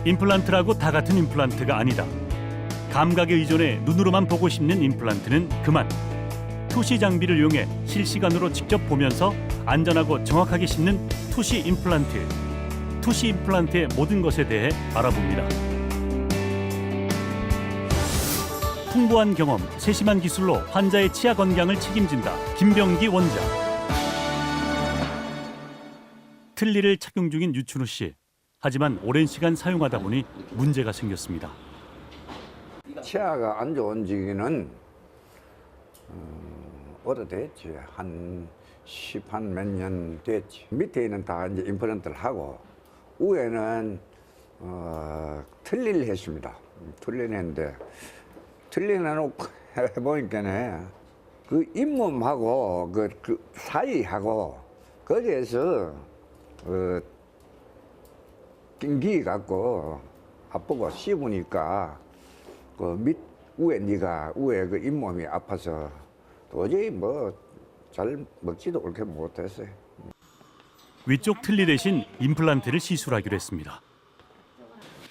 임플란트라고 다 같은 임플란트가 아니다. 감각에 의존해 눈으로만 보고 싶는 임플란트는 그만. 투시 장비를 이용해 실시간으로 직접 보면서 안전하고 정확하게 심는 투시 임플란트. 투시 임플란트의 모든 것에 대해 알아봅니다. 풍부한 경험, 세심한 기술로 환자의 치아 건강을 책임진다. 김병기 원장. 틀니를 착용 중인 유춘우 씨. 하지만 오랜 시간 사용하다 보니 문제가 생겼습니다. 치아가 안 좋은 지기는 오래됐지. 한 몇 년 됐지. 밑에는 다 이제 임플란트를 하고 위에는 틀니를 했습니다. 틀니를 했는데 틀니는 해보니까네 그 잇몸하고 그 사이하고 거기에서 낑기 갖고 아프고 씹으니까 그 위에 그 잇몸이 아파서 도저히 잘 먹지도 그렇게 못했어요. 위쪽 틀니 대신 임플란트를 시술하기로 했습니다.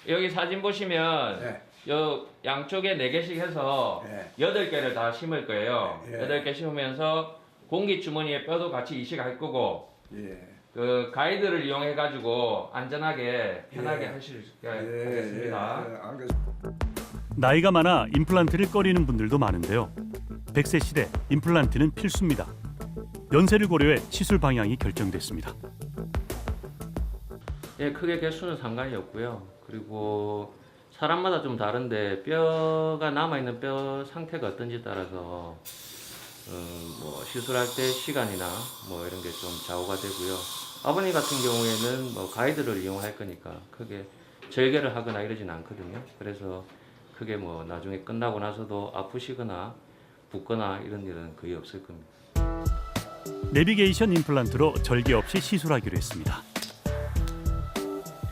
여기 사진 보시면 네. 요 양쪽에 4개씩 해서 네. 8개를 다 심을 거예요. 네. 8개 심으면서 공기 주머니에 뼈도 같이 이식할 거고 예. 그 가이드를 이용해 가지고 안전하게 편하게 예. 하실 수 있게 하겠습니다. 나이가 많아 임플란트를 꺼리는 분들도 많은데요. 100세 시대 임플란트는 필수입니다. 연세를 고려해 시술 방향이 결정됐습니다. 예, 크게 개수는 상관이 없고요. 그리고 사람마다 좀 다른데 뼈가 남아있는 뼈 상태가 어떤지 따라서 뭐 시술할 때 시간이나 뭐 이런 게 좀 좌우가 되고요. 아버님 같은 경우에는 뭐 가이드를 이용할 거니까 크게 절개를 하거나 이러진 않거든요. 그래서 크게 뭐 나중에 끝나고 나서도 아프시거나 붓거나 이런 일은 거의 없을 겁니다. 내비게이션 임플란트로 절개 없이 시술하기로 했습니다.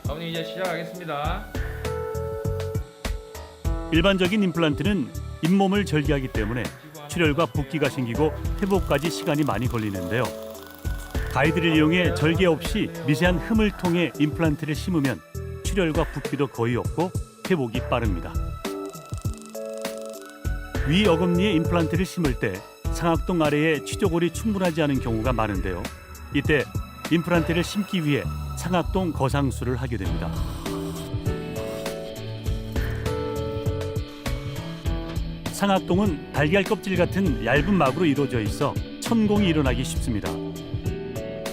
아버님 이제 시작하겠습니다. 일반적인 임플란트는 잇몸을 절개하기 때문에 출혈과 붓기가 생기고 회복까지 시간이 많이 걸리는데요. 가이드를 이용해 절개 없이 미세한 흠을 통해 임플란트를 심으면 출혈과 붓기도 거의 없고 회복이 빠릅니다. 위 어금니에 임플란트를 심을 때 상악동 아래에 치조골이 충분하지 않은 경우가 많은데요. 이때 임플란트를 심기 위해 상악동 거상술을 하게 됩니다. 상악동은 달걀 껍질 같은 얇은 막으로 이루어져 있어 천공이 일어나기 쉽습니다.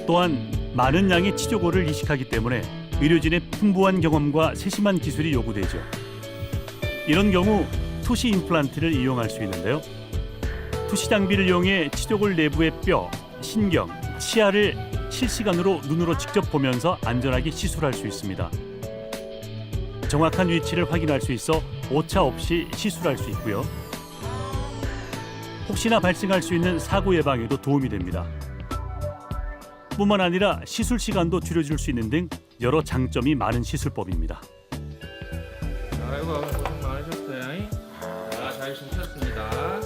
또한 많은 양의 치조골을 이식하기 때문에 의료진의 풍부한 경험과 세심한 기술이 요구되죠. 이런 경우 투시 임플란트를 이용할 수 있는데요. 투시 장비를 이용해 치조골 내부의 뼈, 신경, 치아를 실시간으로 눈으로 직접 보면서 안전하게 시술할 수 있습니다. 정확한 위치를 확인할 수 있어 오차 없이 시술할 수 있고요. 혹시나 발생할 수 있는 사고 예방에도 도움이 됩니다. 뿐만 아니라 시술 시간도 줄여줄 수 있는 등 여러 장점이 많은 시술법입니다. 아이고 고생 많으셨어요. 잘 심셨습니다.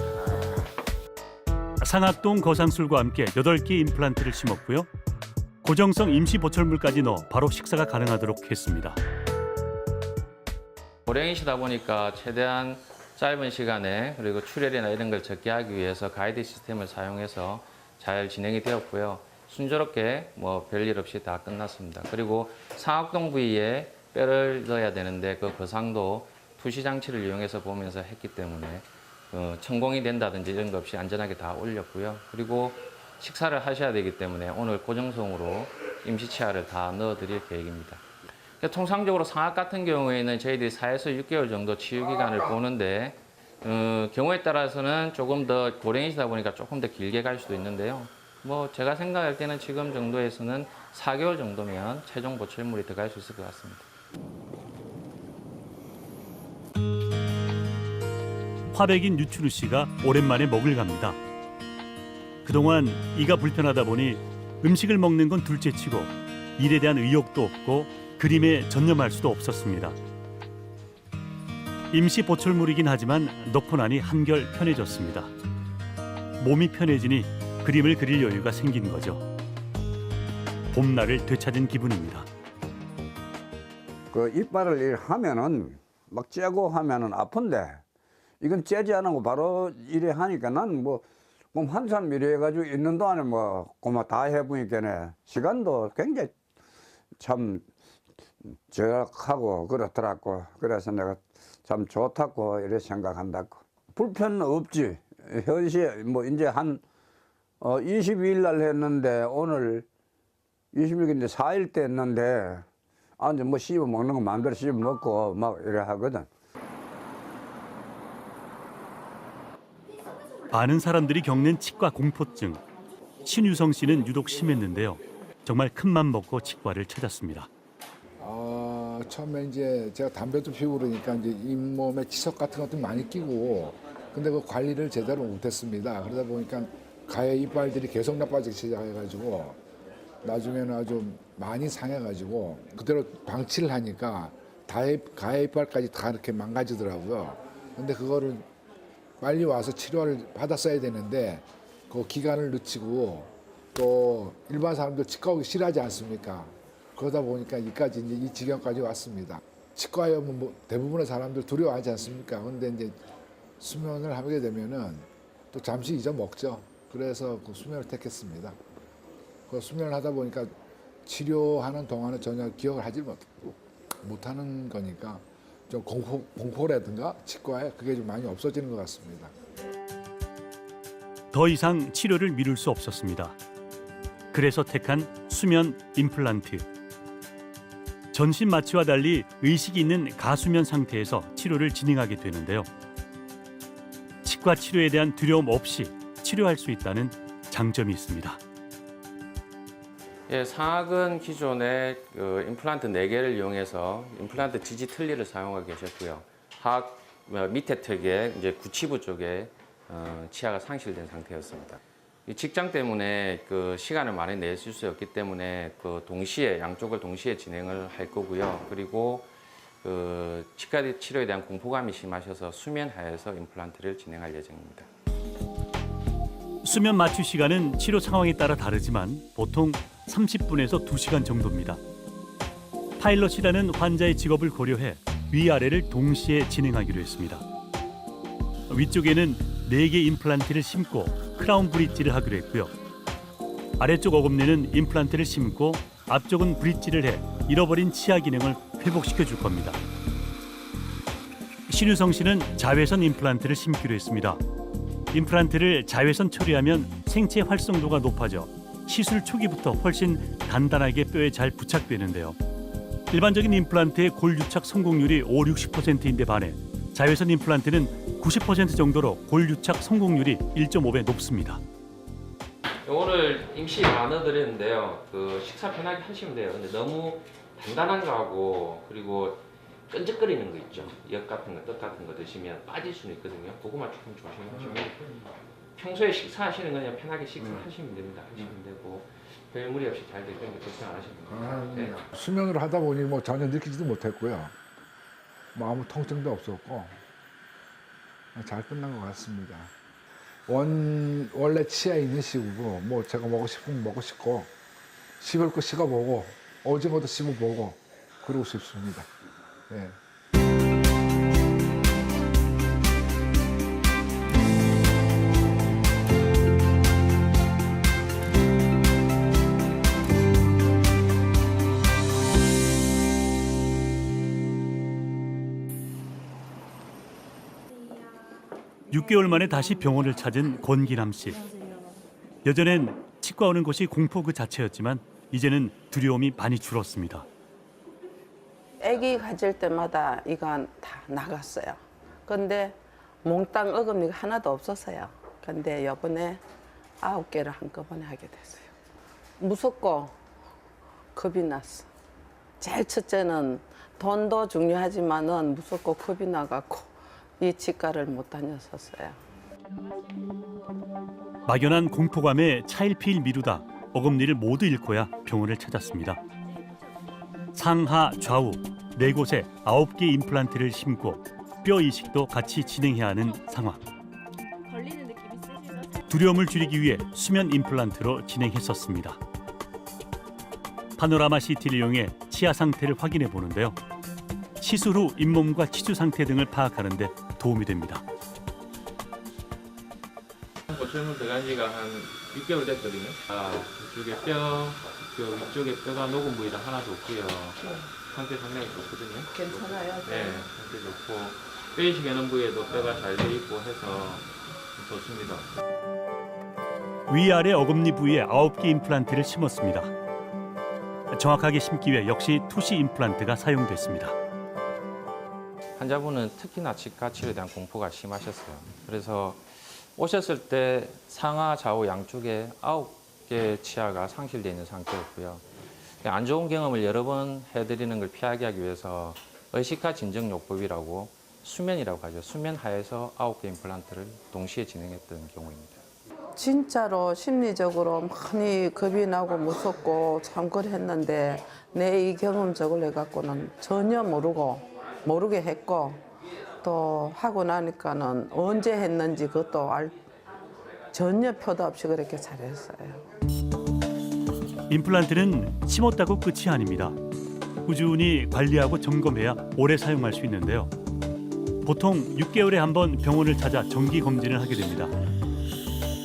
상악동 거상술과 함께 8개 임플란트를 심었고요. 고정성 임시 보철물까지 넣어 바로 식사가 가능하도록 했습니다. 고령이시다 보니까 최대한 짧은 시간에 그리고 출혈이나 이런 걸 적게 하기 위해서 가이드 시스템을 사용해서 잘 진행이 되었고요. 순조롭게 뭐 별일 없이 다 끝났습니다. 그리고 상악동 부위에 뼈를 넣어야 되는데 그 거상도 투시 장치를 이용해서 보면서 했기 때문에 천공이 된다든지 이런 거 없이 안전하게 다 올렸고요. 그리고 식사를 하셔야 되기 때문에 오늘 고정성으로 임시치아를 다 넣어드릴 계획입니다. 통상적으로 상악 같은 경우에는 저희들이 4에서 6개월 정도 치유기간을 보는데 경우에 따라서는 조금 더 고령이시다 보니까 조금 더 길게 갈 수도 있는데요. 뭐 제가 생각할 때는 지금 정도에서는 4개월 정도면 최종 보철물이 들어갈 수 있을 것 같습니다. 화백인 유춘우 씨가 오랜만에 먹을 갑니다. 그동안 이가 불편하다 보니 음식을 먹는 건 둘째치고 일에 대한 의욕도 없고 그림에 전념할 수도 없었습니다. 임시 보철물이긴 하지만 넣고 나니 한결 편해졌습니다. 몸이 편해지니 그림을 그릴 여유가 생긴 거죠. 봄날을 되찾은 기분입니다. 그 이빨을 이렇게 하면은 막 째고 하면은 아픈데 이건 째지 않고 바로 이래 하니까 나는 뭐 한참 이래 해가지고 있는 동안에 뭐 고마 다 해보니까네 시간도 굉장히 참 절약하고 그렇더라고. 그래서 내가 참 좋다고 이래 생각한다고. 불편은 없지. 현시에 뭐 이제 한 22일 날 했는데 오늘 26일인데 4일 때 했는데 이제 뭐 씹어 먹는 거 마음대로 씹어 먹고 막 이래 하거든. 많은 사람들이 겪는 치과 공포증. 신유성 씨는 유독 심했는데요. 정말 큰맘 먹고 치과를 찾았습니다. 처음에 이제 제가 담배도 피우고 그러니까 이제 잇몸에 치석 같은 것도 많이 끼고 근데 그 관리를 제대로 못했습니다. 그러다 보니까 가해 이빨들이 계속 나빠지기 시작해가지고 나중에는 아주 많이 상해가지고 그대로 방치를 하니까 가해 이빨까지 다 이렇게 망가지더라고요. 근데 그거를 빨리 와서 치료를 받았어야 되는데 그 기간을 늦추고 또 일반 사람들 치과 오기 싫어하지 않습니까? 그러다 보니까 이제 이 지경까지 왔습니다. 치과에 오면 뭐 대부분의 사람들 두려워하지 않습니까? 근데 이제 수면을 하게 되면은 또 잠시 잊어먹죠. 그래서 그 수면을 택했습니다. 그 수면을 하다 보니까 치료하는 동안에 전혀 기억을 하지 못하는 거니까 좀 공포라든가 치과에 그게 좀 많이 없어지는 것 같습니다. 더 이상 치료를 미룰 수 없었습니다. 그래서 택한 수면 임플란트. 전신 마취와 달리 의식이 있는 가수면 상태에서 치료를 진행하게 되는데요. 치과 치료에 대한 두려움 없이 치료할 수 있다는 장점이 있습니다. 예, 상악은 기존에 그 임플란트 4개를 이용해서 임플란트 디지틀리를 사용하고 계셨고요. 하악 밑에 턱에 이제 구치부 쪽에 치아가 상실된 상태였습니다. 이 직장 때문에 그 시간을 많이 내실 수 없기 때문에 그 동시에 양쪽을 동시에 진행을 할 거고요. 그리고 그 치과 치료에 대한 공포감이 심하셔서 수면하에서 임플란트를 진행할 예정입니다. 수면 마취 시간은 치료 상황에 따라 다르지만 보통 30분에서 2시간 정도입니다. 파일럿이라는 환자의 직업을 고려해 위아래를 동시에 진행하기로 했습니다. 위쪽에는 4개 임플란트를 심고 크라운 브릿지를 하기로 했고요. 아래쪽 어금니는 임플란트를 심고 앞쪽은 브릿지를 해 잃어버린 치아 기능을 회복시켜 줄 겁니다. 신유성 씨는 자외선 임플란트를 심기로 했습니다. 임플란트를 자외선 처리하면 생체 활성도가 높아져 시술 초기부터 훨씬 단단하게 뼈에 잘 부착되는데요. 일반적인 임플란트의 골유착 성공률이 50-60%인데 반해 자외선 임플란트는 90% 정도로 골유착 성공률이 1.5배 높습니다. 오늘 임시 안 넣어드렸는데요. 그 식사 편하게 하시면 돼요. 근데 너무 단단한 거하고 그리고 끈적거리는 거 있죠. 엿 같은 거, 떡 같은 거 드시면 빠질 수는 있거든요. 그거만 조금 조심하시고 평소에 식사하시는 거 그냥 편하게 식사하시면 됩니다. 하시면 되고 별 무리 없이 잘 되니까 걱정 안 하시면 됩니다. 네. 수면을 하다 보니 뭐 전혀 느끼지도 못했고요. 뭐 아무 통증도 없었고 잘 끝난 것 같습니다. 원래 치아에 있는 시구고 뭐 제가 먹고 싶으면 먹고 싶고 씹을 거 씹어보고 오징어도 씹어보고 그러고 싶습니다. 네. 육 6개월 만에 다시 병원을 찾은 권기남 씨. 예전엔 치과 오는 것이 공포 그 자체였지만 이제는 두려움이 많이 줄었습니다. 아기 가질 때마다 이가 다 나갔어요. 근데 몽땅 어금니가 하나도 없었어요. 근데 이번에 9개를 한꺼번에 하게 됐어요. 무섭고 겁이 났어. 제일 첫째는 돈도 중요하지만은 무섭고 겁이 나갖고 이 치과를 못 다녔었어요. 막연한 공포감에 차일피일 미루다 어금니를 모두 잃고야 병원을 찾았습니다. 상하 좌우 4곳에 9개 임플란트를 심고 뼈 이식도 같이 진행해야 하는 상황. 두려움을 줄이기 위해 수면 임플란트로 진행했었습니다. 파노라마 CT를 이용해 치아 상태를 확인해 보는데요. 시술 후 잇몸과 치주 상태 등을 파악하는 데 도움이 됩니다. 고철문 들어간 지가 한 6개월 됐거든요. 이쪽에 뼈, 위쪽에 뼈가 녹은 부위가 하나도 없고요. 상태 상당히 좋거든요. 괜찮아요. 네, 상태 좋고 뼈이식하는 부위에도 뼈가 잘 돼 있고 해서 좋습니다. 위아래 어금니 부위에 9개 임플란트를 심었습니다. 정확하게 심기 위해 역시 투시 임플란트가 사용됐습니다. 환자분은 특히나 치과 치료에 대한 공포가 심하셨어요. 그래서 오셨을 때 상하 좌우 양쪽에 9개 치아가 상실되어 있는 상태였고요. 안 좋은 경험을 여러 번 해드리는 걸 피하게 하기 위해서 의식화 진정요법이라고 수면이라고 하죠. 수면 하에서 9개 임플란트를 동시에 진행했던 경우입니다. 진짜로 심리적으로 많이 겁이 나고 무섭고 참 그랬는데 내 이 경험적을 해갖고는 전혀 모르게 했고 또 하고 나니까는 언제 했는지 그것도 전혀 표도 없이 그렇게 잘했어요. 임플란트는 심었다고 끝이 아닙니다. 꾸준히 관리하고 점검해야 오래 사용할 수 있는데요. 보통 6개월에 한 번 병원을 찾아 정기 검진을 하게 됩니다.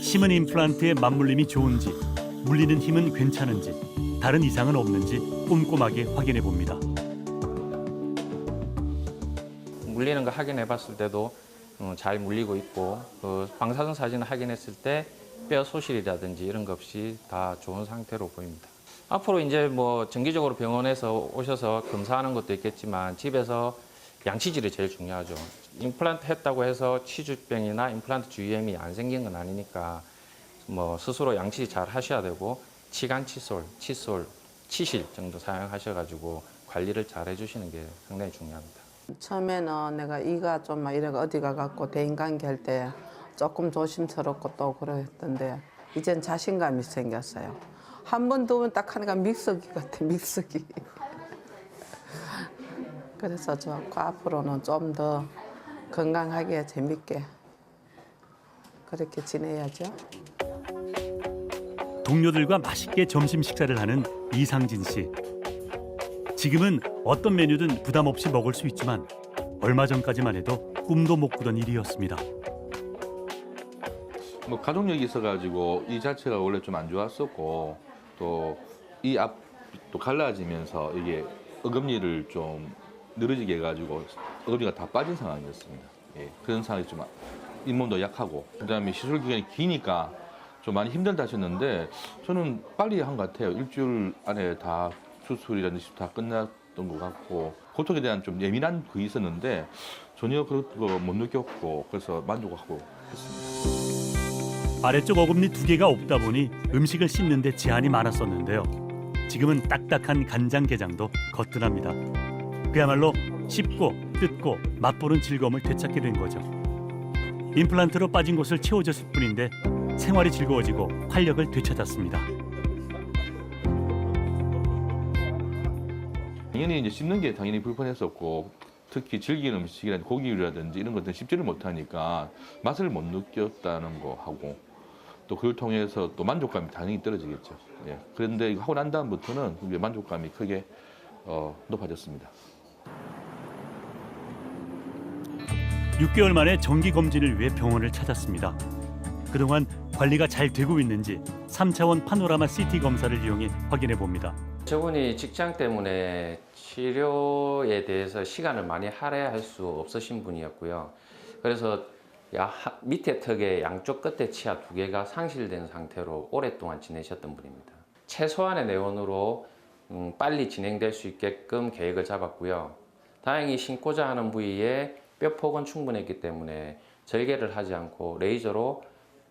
심은 임플란트의 맞물림이 좋은지, 물리는 힘은 괜찮은지, 다른 이상은 없는지 꼼꼼하게 확인해 봅니다. 물리는 거 확인해 봤을 때도 잘 물리고 있고 방사선 사진을 확인했을 때 뼈 소실이라든지 이런 것 없이 다 좋은 상태로 보입니다. 앞으로 이제 뭐 정기적으로 병원에서 오셔서 검사하는 것도 있겠지만 집에서 양치질이 제일 중요하죠. 임플란트 했다고 해서 치주병이나 임플란트 주위염이 안 생긴 건 아니니까 뭐 스스로 양치 잘 하셔야 되고 치간 칫솔, 치실 정도 사용하셔가지고 관리를 잘 해주시는 게 상당히 중요합니다. 처음에는 내가 이가 좀 막 이래가 어디 가갖고 대인관계 할 때 조금 조심스럽고 또 그랬던데 이젠 자신감이 생겼어요. 한 번, 두 번 딱 하니까 믹서기 같아, 믹서기. 그래서 좋고 앞으로는 좀 더 건강하게 재밌게 그렇게 지내야죠. 동료들과 맛있게 점심 식사를 하는 이상진 씨. 지금은 어떤 메뉴든 부담 없이 먹을 수 있지만 얼마 전까지만 해도 꿈도 못 꾸던 일이었습니다. 뭐 가족력이 있어가지고 이 자체가 원래 좀 안 좋았었고 또 이 앞도 갈라지면서 이게 어금니를 좀 늘어지게 해가지고 어금니가 다 빠진 상황이었습니다. 예, 그런 상황이 좀 잇몸도 약하고 그다음에 시술 기간이 기니까 좀 많이 힘들다 하셨는데 저는 빨리 한 것 같아요. 일주일 안에 다 수술이라든지 다 끝났던 것 같고 고통에 대한 좀 예민한 그게 있었는데 전혀 그런 거 못 느꼈고 그래서 만족하고 했습니다. 아래쪽 어금니 2개가 없다 보니 음식을 씹는 데 제한이 많았었는데요. 지금은 딱딱한 간장게장도 거뜬합니다. 그야말로 씹고 뜯고 맛보는 즐거움을 되찾게 된 거죠. 임플란트로 빠진 곳을 채워줬을 뿐인데 생활이 즐거워지고 활력을 되찾았습니다. 당연히 이제 씹는 게 당연히 불편했었고 특히 질긴 음식이라든지 고기라든지 이런 것들은 씹지를 못하니까 맛을 못 느꼈다는 거 하고 또 그걸 통해서 또 만족감이 당연히 떨어지겠죠. 예. 그런데 이거 하고 난 다음부터는 그게 만족감이 크게 높아졌습니다. 6개월 만에 정기 검진을 위해 병원을 찾았습니다. 그동안 관리가 잘 되고 있는지 3차원 파노라마 CT 검사를 이용해 확인해 봅니다. 저분이 직장 때문에 치료에 대해서 시간을 많이 할애할 수 없으신 분이었고요. 그래서 밑에 턱의 양쪽 끝에 치아 2개가 상실된 상태로 오랫동안 지내셨던 분입니다. 최소한의 내원으로 빨리 진행될 수 있게끔 계획을 잡았고요. 다행히 심고자 하는 부위에 뼈폭은 충분했기 때문에 절개를 하지 않고 레이저로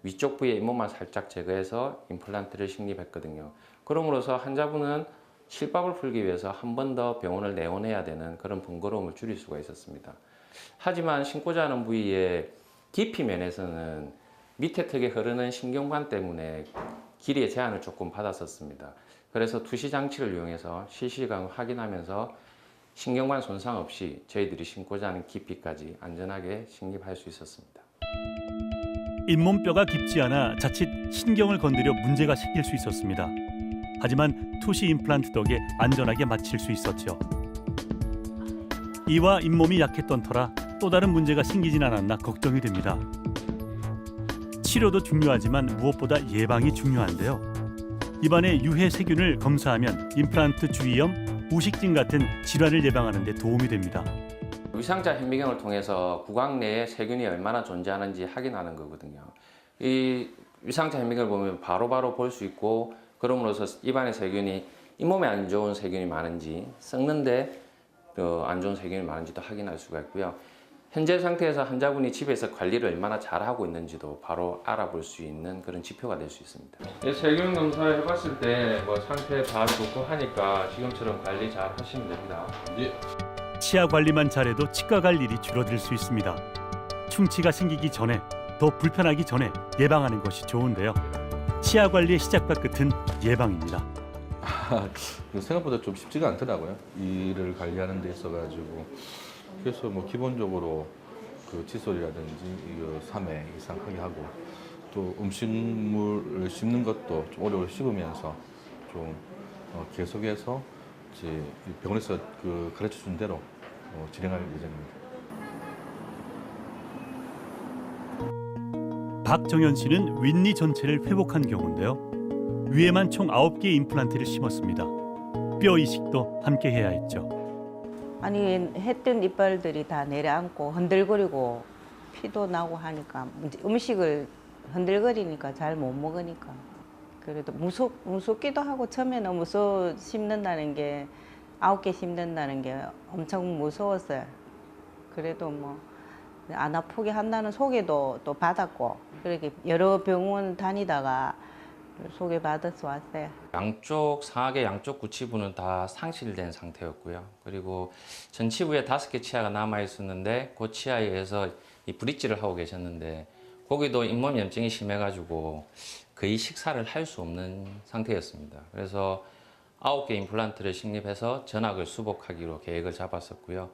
위쪽 부위의 잇몸만 살짝 제거해서 임플란트를 식립했거든요. 그럼으로써 환자분은 실밥을 풀기 위해서 한 번 더 병원을 내원해야 되는 그런 번거로움을 줄일 수가 있었습니다. 하지만 심고자 하는 부위의 깊이 면에서는 밑에 턱에 흐르는 신경관 때문에 길이의 제한을 조금 받았었습니다. 그래서 투시 장치를 이용해서 실시간 확인하면서 신경관 손상 없이 저희들이 심고자 하는 깊이까지 안전하게 식립할 수 있었습니다. 잇몸뼈가 깊지 않아 자칫 신경을 건드려 문제가 생길 수 있었습니다. 하지만 투시 임플란트 덕에 안전하게 마칠 수 있었죠. 이와 잇몸이 약했던 터라 또 다른 문제가 생기진 않았나 걱정이 됩니다. 치료도 중요하지만 무엇보다 예방이 중요한데요. 입안의 유해 세균을 검사하면 임플란트 주위염, 우식증 같은 질환을 예방하는 데 도움이 됩니다. 위상자 현미경을 통해서 구강 내에 세균이 얼마나 존재하는지 확인하는 거거든요. 이 위상자 현미경을 보면 바로바로 볼 수 있고, 그럼으로써 입안의 세균이 잇몸에 안 좋은 세균이 많은지, 썩는데 안 좋은 세균이 많은지도 확인할 수가 있고요. 현재 상태에서 환자분이 집에서 관리를 얼마나 잘하고 있는지도 바로 알아볼 수 있는 그런 지표가 될 수 있습니다. 세균 검사를 해봤을 때 상태 다 좋고 하니까 지금처럼 관리 잘 하시면 됩니다. 치아 관리만 잘해도 치과 갈 일이 줄어들 수 있습니다. 충치가 생기기 전에, 더 불편하기 전에 예방하는 것이 좋은데요. 치아 관리의 시작과 끝은 예방입니다. 생각보다 좀 쉽지가 않더라고요. 이를 관리하는 데 있어가지고. 그래서 뭐 기본적으로 그 칫솔이라든지 이거 3회 이상 하게 하고, 또 음식물을 씹는 것도 좀 오래 씹으면서 좀 계속해서 이제 병원에서 그 가르쳐 준 대로 진행할 예정입니다. 박정현 씨는 윗니 전체를 회복한 경우인데요. 위에만 총 9개의 임플란트를 심었습니다. 뼈 이식도 함께 해야 했죠. 아니 했던 이빨들이 다 내려앉고 흔들거리고 피도 나고 하니까 음식을 흔들거리니까 잘 못 먹으니까 그래도 무섭기도 하고 처음에는 무서워 씹는다는 게 9개 씹는다는 게 엄청 무서웠어요. 그래도 뭐 안 아프게 한다는 소개도 또 받았고 그렇게 여러 병원 다니다가 소개받아서 왔어요. 양쪽 상하의 양쪽 구치부는 다 상실된 상태였고요. 그리고 전치부에 5개 치아가 남아 있었는데 그 치아에 의해서 이 브릿지를 하고 계셨는데 거기도 잇몸 염증이 심해가지고 거의 식사를 할 수 없는 상태였습니다. 그래서 9개 임플란트를 식립해서 전악을 수복하기로 계획을 잡았었고요.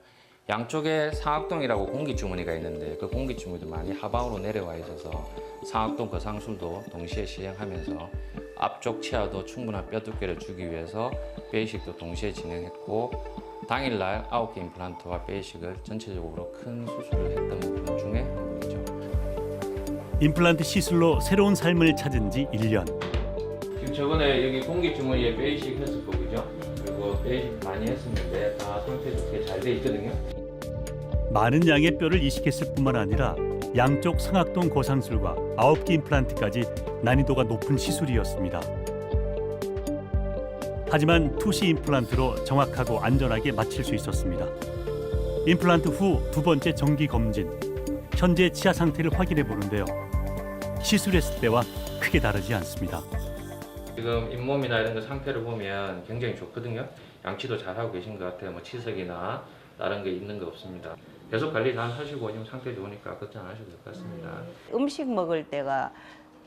양쪽에 상악동이라고 공기주머니가 있는데 그 공기주머니도 많이 하방으로 내려와 있어서 상악동 거상술도 동시에 시행하면서 앞쪽 치아도 충분한 뼈 두께를 주기 위해서 뼈이식도 동시에 진행했고, 당일날 9개 임플란트와 뼈이식을 전체적으로 큰 수술을 했던 부분 중에 한 부분이죠. 임플란트 시술로 새로운 삶을 찾은 지 1년. 지금 저번에 여기 공기주머니에 뼈이식 했을 거죠? 그리고 뼈이식 많이 했었는데 다 상태 좋게 잘 돼 있거든요. 많은 양의 뼈를 이식했을 뿐만 아니라 양쪽 상악동 거상술과 9개 임플란트까지 난이도가 높은 시술이었습니다. 하지만 투시 임플란트로 정확하고 안전하게 마칠 수 있었습니다. 임플란트 후 2번째 정기 검진, 현재 치아 상태를 확인해 보는데요. 시술했을 때와 크게 다르지 않습니다. 지금 잇몸이나 이런 거 상태를 보면 굉장히 좋거든요. 양치도 잘하고 계신 것 같아요. 뭐 치석이나 다른 게 있는 거 없습니다. 계속 관리 잘 하시고 지금 상태 좋으니까 걱정 안 하셔도 될 것 같습니다. 음식 먹을 때가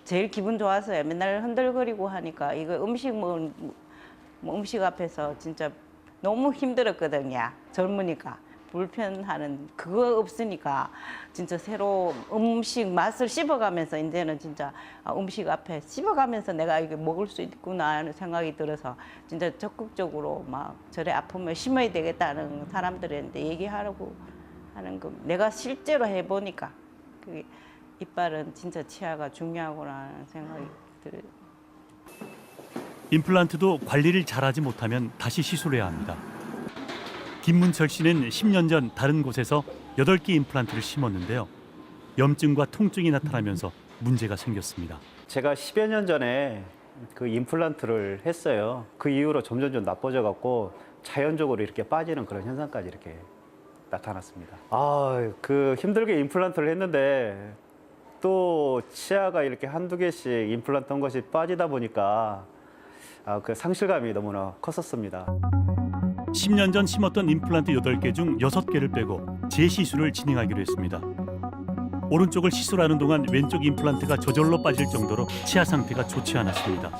제일 기분 좋았어요. 맨날 흔들거리고 하니까 이거 음식 앞에서 진짜 너무 힘들었거든요. 젊으니까 불편하는 그거 없으니까 진짜 새로 음식 맛을 씹어가면서 이제는 진짜 음식 앞에 씹어가면서 내가 이게 먹을 수 있구나 하는 생각이 들어서 진짜 적극적으로 막 저래 아프면 심어야 되겠다는 사람들한테 얘기하려고 하는 거 내가 실제로 해보니까 그게 이빨은 진짜 치아가 중요하구나 생각이 들어요. 임플란트도 관리를 잘하지 못하면 다시 시술해야 합니다. 김문철 씨는 10년 전 다른 곳에서 8개 임플란트를 심었는데요. 염증과 통증이 나타나면서 문제가 생겼습니다. 제가 10여 년 전에 그 임플란트를 했어요. 그 이후로 점점 나빠져 갖고 자연적으로 이렇게 빠지는 그런 현상까지 이렇게 나타났습니다. 그 힘들게 임플란트를 했는데 또 치아가 이렇게 한두 개씩 임플란트 한 것이 빠지다 보니까 그 상실감이 너무나 컸었습니다. 10년 전 심었던 임플란트 8개 중 6개를 빼고 재시술을 진행하기로 했습니다. 오른쪽을 시술하는 동안 왼쪽 임플란트가 저절로 빠질 정도로 치아 상태가 좋지 않았습니다.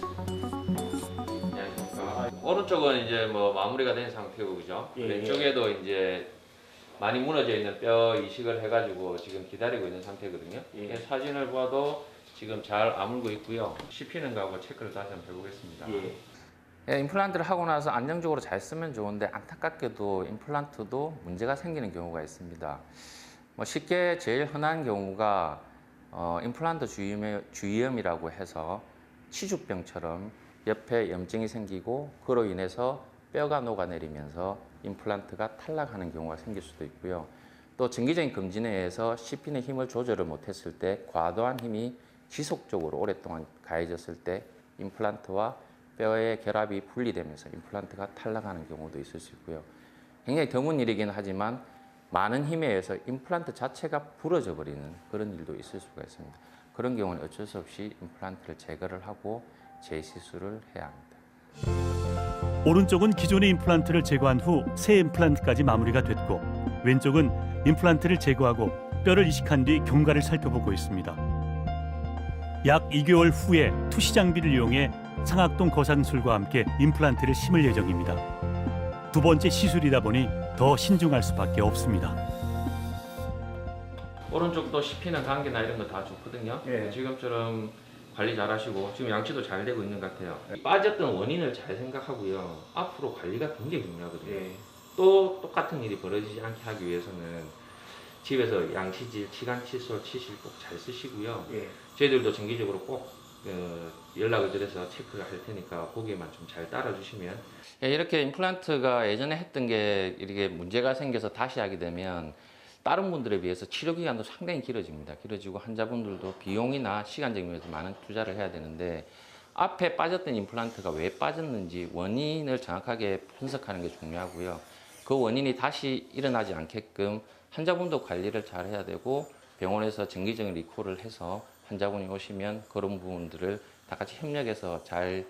오른쪽은 이제 뭐 마무리가 된 상태고 그죠? 왼쪽에도 이제 많이 무너져 있는 뼈 이식을 해가지고 지금 기다리고 있는 상태거든요. 사진을 봐도 지금 잘 아물고 있고요. 씹히는 거하고 체크를 다시 한번 해보겠습니다. 예, 임플란트를 하고 나서 안정적으로 잘 쓰면 좋은데 안타깝게도 임플란트도 문제가 생기는 경우가 있습니다. 뭐 쉽게 제일 흔한 경우가 임플란트 주위염이라고 해서 치주병처럼 옆에 염증이 생기고 그로 인해서 뼈가 녹아내리면서 임플란트가 탈락하는 경우가 생길 수도 있고요. 또 정기적인 검진에 의해서 씹히는 힘을 조절을 못했을 때 과도한 힘이 지속적으로 오랫동안 가해졌을 때 임플란트와 뼈의 결합이 분리되면서 임플란트가 탈락하는 경우도 있을 수 있고요. 굉장히 드문 일이긴 하지만 많은 힘에 의해서 임플란트 자체가 부러져 버리는 그런 일도 있을 수가 있습니다. 그런 경우는 어쩔 수 없이 임플란트를 제거를 하고 재시술을 해야 합니다. 오른쪽은 기존의 임플란트를 제거한 후 새 임플란트까지 마무리가 됐고 왼쪽은 임플란트를 제거하고 뼈를 이식한 뒤 경과를 살펴보고 있습니다. 약 2개월 후에 투시 장비를 이용해 상악동 거상술과 함께 임플란트를 심을 예정입니다. 두 번째 시술이다 보니 더 신중할 수밖에 없습니다. 오른쪽도 씹히는 감기나 이런 거 다 좋거든요. 예. 지금처럼 관리 잘 하시고 지금 양치도 잘 되고 있는 것 같아요. 빠졌던 원인을 잘 생각하고요. 앞으로 관리가 굉장히 중요하거든요. 또 똑같은 일이 벌어지지 않게 하기 위해서는 집에서 양치질, 치간 칫솔, 치실 꼭 잘 쓰시고요. 저희들도 정기적으로 꼭 연락을 드려서 체크를 할 테니까 거기에만 좀 잘 따라주시면. 이렇게 임플란트가 예전에 했던 게 이렇게 문제가 생겨서 다시 하게 되면 다른 분들에 비해서 치료 기간도 상당히 길어집니다. 길어지고 환자분들도 비용이나 시간적인 면에서 많은 투자를 해야 되는데 앞에 빠졌던 임플란트가 왜 빠졌는지 원인을 정확하게 분석하는 게 중요하고요. 그 원인이 다시 일어나지 않게끔 환자분도 관리를 잘 해야 되고 병원에서 정기적인 리콜을 해서 환자분이 오시면 그런 부분들을 다 같이 협력해서 잘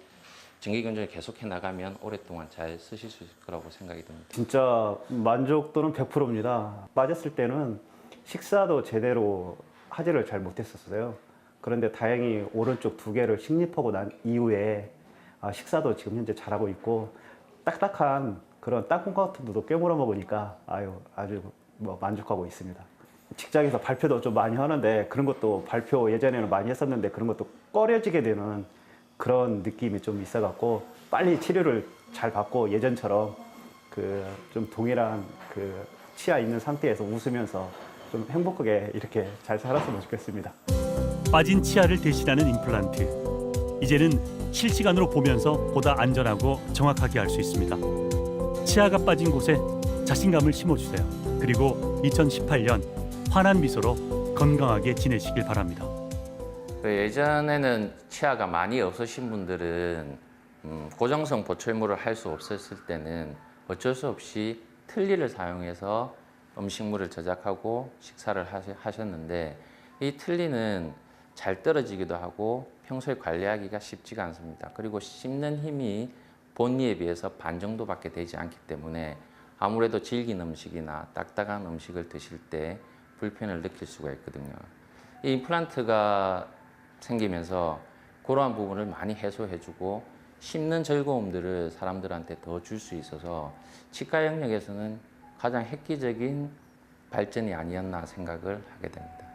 정기 견적을 계속해 나가면 오랫동안 잘 쓰실 수 있을 거라고 생각이 듭니다. 진짜 만족도는 100%입니다. 빠졌을 때는 식사도 제대로 하지를 잘 못했었어요. 그런데 다행히 오른쪽 2개를 식립하고 난 이후에 식사도 지금 현재 잘하고 있고 딱딱한 그런 땅콩 같은 것도 깨물어 먹으니까 아주 만족하고 있습니다. 직장에서 발표도 좀 많이 하는데 그런 것도 발표 예전에는 많이 했었는데 그런 것도 꺼려지게 되는 그런 느낌이 좀 있어갖고 빨리 치료를 잘 받고 예전처럼 좀 동일한 치아 있는 상태에서 웃으면서 좀 행복하게 이렇게 잘 살았으면 좋겠습니다. 빠진 치아를 대신하는 임플란트. 이제는 실시간으로 보면서 보다 안전하고 정확하게 할 수 있습니다. 치아가 빠진 곳에 자신감을 심어주세요. 그리고 2018년 환한 미소로 건강하게 지내시길 바랍니다. 예전에는 치아가 많이 없으신 분들은 고정성 보철물을 할 수 없었을 때는 어쩔 수 없이 틀니를 사용해서 음식물을 저작하고 식사를 하셨는데 이 틀니는 잘 떨어지기도 하고 평소에 관리하기가 쉽지가 않습니다. 그리고 씹는 힘이 본니에 비해서 반 정도밖에 되지 않기 때문에 아무래도 질긴 음식이나 딱딱한 음식을 드실 때 불편을 느낄 수가 있거든요. 이 임플란트가 생기면서 그러한 부분을 많이 해소해주고 씹는 즐거움들을 사람들한테 더 줄 수 있어서 치과 영역에서는 가장 획기적인 발전이 아니었나 생각을 하게 됩니다.